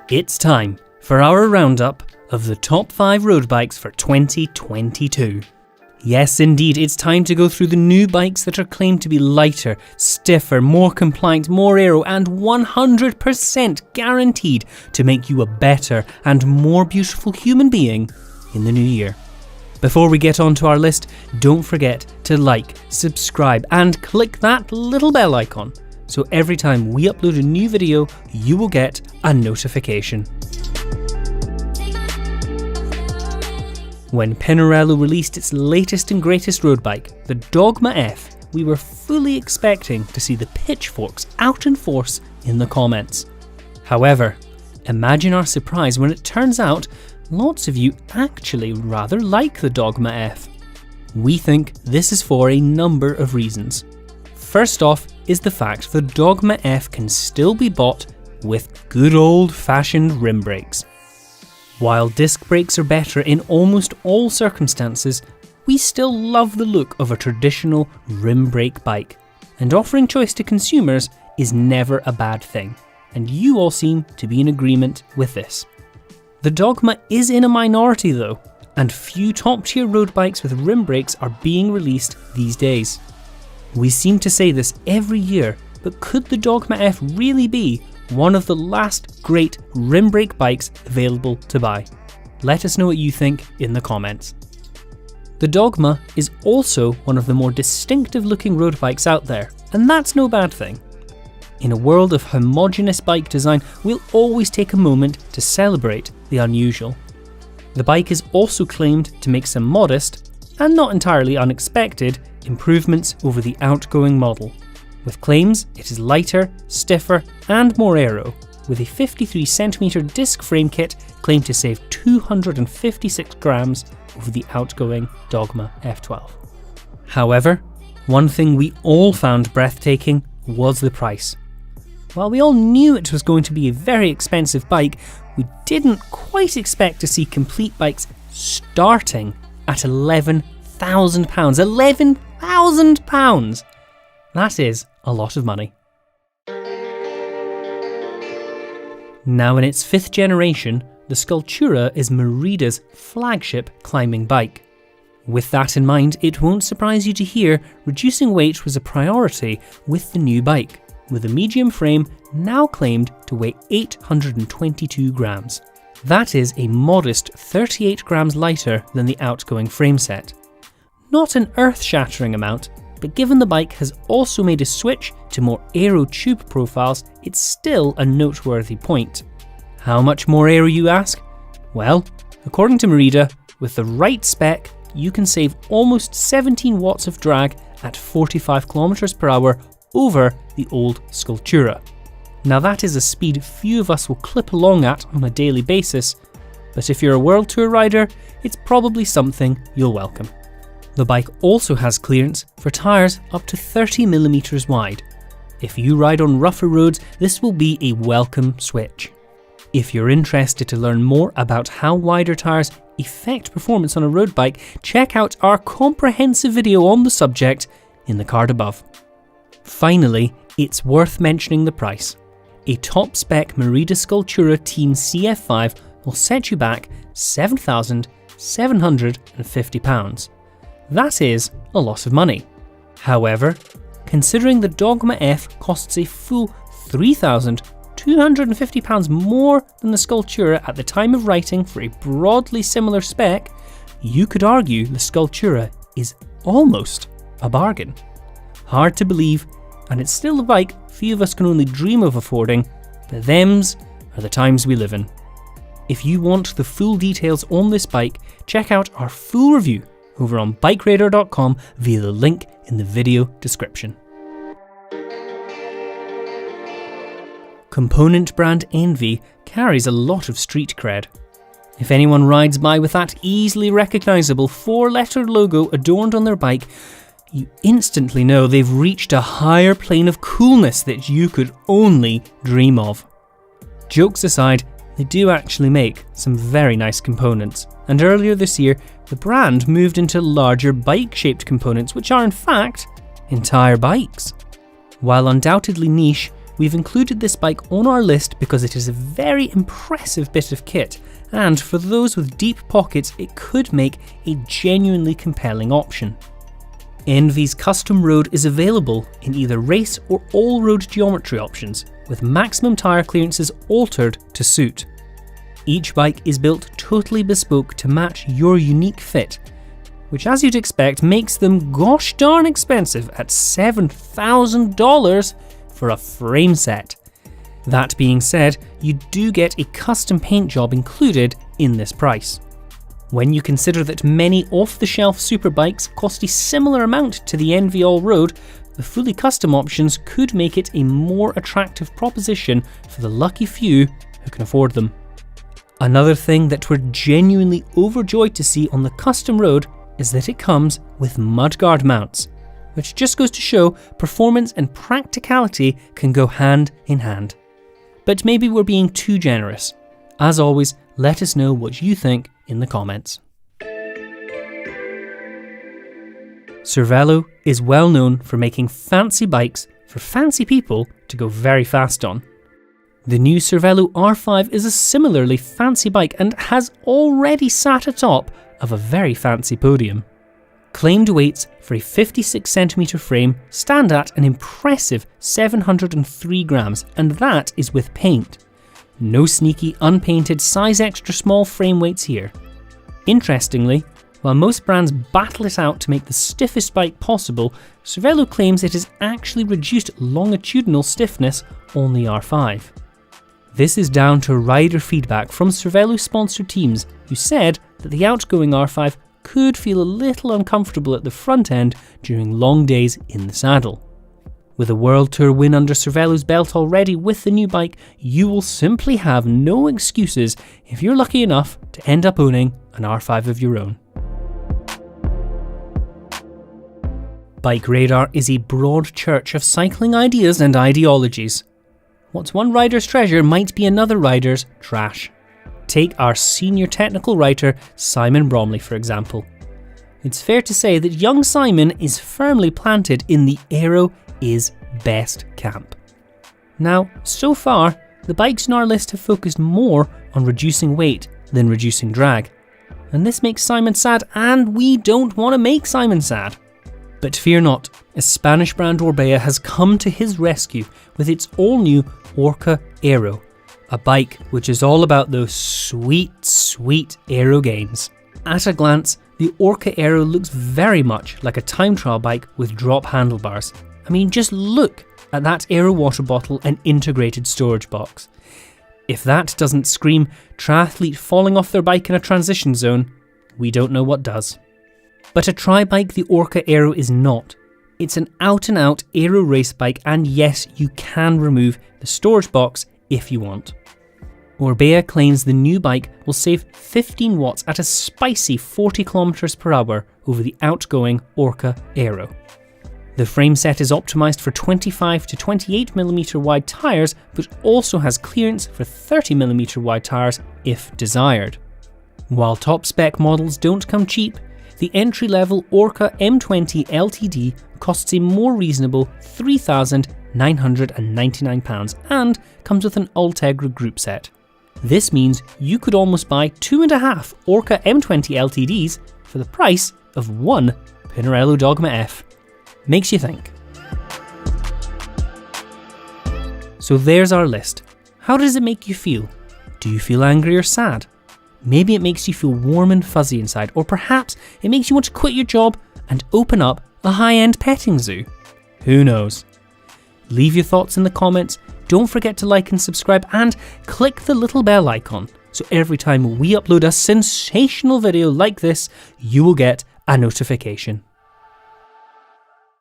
It's time for our roundup of the top 5 road bikes for 2022. Yes, indeed, it's time to go through the new bikes that are claimed to be lighter, stiffer, more compliant, more aero, and 100% guaranteed to make you a better and more beautiful human being in the new year. Before we get on to our list, don't forget to like, subscribe, and click that little bell icon, so every time we upload a new video, you will get a notification. When Pinarello released its latest and greatest road bike, the Dogma F, we were fully expecting to see the pitchforks out in force in the comments. However, imagine our surprise when it turns out lots of you actually rather like the Dogma F. We think this is for a number of reasons. First off is the fact the Dogma F can still be bought with good old-fashioned rim brakes. While disc brakes are better in almost all circumstances, we still love the look of a traditional rim brake bike, and offering choice to consumers is never a bad thing, and you all seem to be in agreement with this. The Dogma is in a minority though, and few top-tier road bikes with rim brakes are being released these days. We seem to say this every year, but could the Dogma F really be one of the last great rim brake bikes available to buy? Let us know what you think in the comments. The Dogma is also one of the more distinctive looking road bikes out there, and that's no bad thing. In a world of homogeneous bike design, we'll always take a moment to celebrate the unusual. The bike is also claimed to make some modest, and not entirely unexpected, improvements over the outgoing model, with claims it is lighter, stiffer and more aero, with a 53cm disc frame kit claimed to save 256 grams over the outgoing Dogma F12. However, one thing we all found breathtaking was the price. While we all knew it was going to be a very expensive bike, we didn't quite expect to see complete bikes starting at £11,000. £11,000! That is a lot of money. Now in its 5th generation, the Sculptura is Merida's flagship climbing bike. With that in mind, it won't surprise you to hear reducing weight was a priority with the new bike, with a medium frame now claimed to weigh 822 grams. That is a modest 38 grams lighter than the outgoing frame set. Not an earth-shattering amount, but given the bike has also made a switch to more aero tube profiles, it's still a noteworthy point. How much more aero, you ask? Well, according to Merida, with the right spec, you can save almost 17 watts of drag at 45 km per hour over the old Sculptura. Now that is a speed few of us will clip along at on a daily basis, but if you're a World Tour rider, it's probably something you'll welcome. The bike also has clearance for tyres up to 30mm wide. If you ride on rougher roads, this will be a welcome switch. If you're interested to learn more about how wider tyres affect performance on a road bike, check out our comprehensive video on the subject in the card above. Finally, it's worth mentioning the price. A top-spec Merida Sculptura Team CF5 will set you back £7,750. That is a lot of money. However, considering the Dogma F costs a full £3,250 more than the Sculptura at the time of writing for a broadly similar spec, you could argue the Sculptura is almost a bargain. Hard to believe, and it's still a bike few of us can only dream of affording, but thems are the times we live in. If you want the full details on this bike, check out our full review over on BikeRadar.com via the link in the video description. Component brand Envy carries a lot of street cred. If anyone rides by with that easily recognisable 4-letter logo adorned on their bike, you instantly know they've reached a higher plane of coolness that you could only dream of. Jokes aside, they do actually make some very nice components, and earlier this year the brand moved into larger bike-shaped components which are in fact entire bikes. While undoubtedly niche, we've included this bike on our list because it is a very impressive bit of kit, and for those with deep pockets it could make a genuinely compelling option. Envy's Custom Road is available in either race or all-road geometry options, with maximum tyre clearances altered to suit. Each bike is built totally bespoke to match your unique fit, which as you'd expect makes them gosh darn expensive at $7,000 for a frame set. That being said, you do get a custom paint job included in this price. When you consider that many off-the-shelf superbikes cost a similar amount to the Envy All-Road, the fully custom options could make it a more attractive proposition for the lucky few who can afford them. Another thing that we're genuinely overjoyed to see on the Custom Road is that it comes with mudguard mounts, which just goes to show performance and practicality can go hand in hand. But maybe we're being too generous. As always, let us know what you think in the comments. Cervelo is well known for making fancy bikes for fancy people to go very fast on. The new Cervelo R5 is a similarly fancy bike and has already sat atop of a very fancy podium. Claimed weights for a 56cm frame stand at an impressive 703 grams, and that is with paint. No sneaky unpainted size extra small frame weights here. Interestingly, while most brands battle it out to make the stiffest bike possible, Cervelo claims it has actually reduced longitudinal stiffness on the R5. This is down to rider feedback from Cervelo sponsored teams who said that the outgoing R5 could feel a little uncomfortable at the front end during long days in the saddle. With a World Tour win under Cervelo's belt already with the new bike, you will simply have no excuses if you're lucky enough to end up owning an R5 of your own. Bike Radar is a broad church of cycling ideas and ideologies. What's one rider's treasure might be another rider's trash. Take our senior technical writer Simon Bromley for example. It's fair to say that young Simon is firmly planted in the aero is best camp. Now, so far, the bikes in our list have focused more on reducing weight than reducing drag. And this makes Simon sad, and we don't want to make Simon sad. But fear not, a Spanish brand Orbea has come to his rescue with its all-new Orca Aero, a bike which is all about those sweet aero gains. At a glance, the Orca Aero looks very much like a time trial bike with drop handlebars. I mean, just look at that Aero water bottle and integrated storage box. If that doesn't scream triathlete falling off their bike in a transition zone, we don't know what does. But a tri-bike the Orca Aero is not. It's an out-and-out aero race bike, and yes, you can remove the storage box if you want. Orbea claims the new bike will save 15 watts at a spicy 40 km per hour over the outgoing Orca Aero. The frame set is optimised for 25 to 28mm wide tyres, but also has clearance for 30mm wide tyres if desired. While top spec models don't come cheap, the entry-level Orca M20 LTD costs a more reasonable £3,999 and comes with an Ultegra group set. This means you could almost buy 2.5 Orca M20 LTDs for the price of one Pinarello Dogma F. Makes you think. So there's our list. How does it make you feel? Do you feel angry or sad? Maybe it makes you feel warm and fuzzy inside, or perhaps it makes you want to quit your job and open up a high-end petting zoo. Who knows? Leave your thoughts in the comments, don't forget to like and subscribe, and click the little bell icon so every time we upload a sensational video like this, you will get a notification.